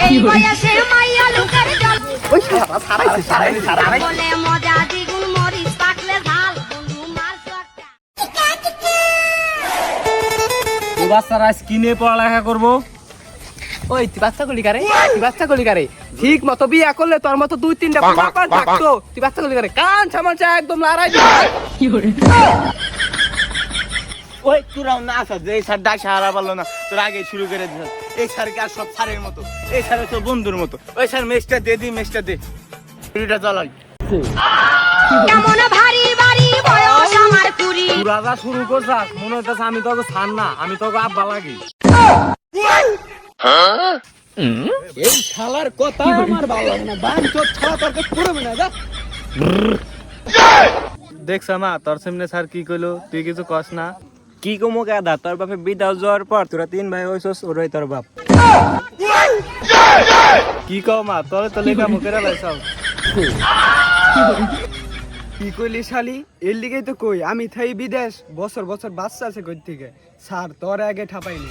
এই বয়সে মাইয়া লোকের জল ওই সারাইছে বলে মজা দ্বিগুণ মরিচ পাকলে ঝাল বন্ধু মার চটকা ও বাচ্চারা স্কিনে পড়ালেখা করবো। ওই তুই বাচ্চা গলি কারে ঠিক মতো বিয়া করলে তোর মতো দুই তিনটা পাপান থাকতো। তুই বাচ্চা গলি কারে কান ছামানচা একদম লড়াই ওই তোরাও না আসা যে এই স্যার ডাক হারা পারলো না তোর আগে শুরু করে দিল। এই স্যারকে আর সব স্যারের মতো, এই স্যার তো বন্ধুর মতো। ওই স্যার মেসটা দে এটা চালাই। কেমন ভারী ভারী বয়স আমার কুড়ি তুই রাজা শুরু করছাস মনে হইতেছে আমি তোকে ছাড় না, আমি তোকে আব্বা লাগি। এই শালার কথা আমার ভালো লাগে না। বান তোর ছাড়া তোর পুরোবে না যা। দেখছ মা তোর সামনে স্যার কি কইলো, তুই কিছু কস না। কি কমো গাদা, তোর বাপে বিদাও যাওয়ার পর তোরা 3 ভাই হইছস, ওরাই তোর বাপ। কি কও মা, তোর তো লেখা মুখের লাইছাও। কি কইলি শালি? এর লিগেই তো কই আমি থাই বিদেশ বছর বছর বাচ্চা আছে কই থেকে। স্যার তোর আগে ঠাপাইনি।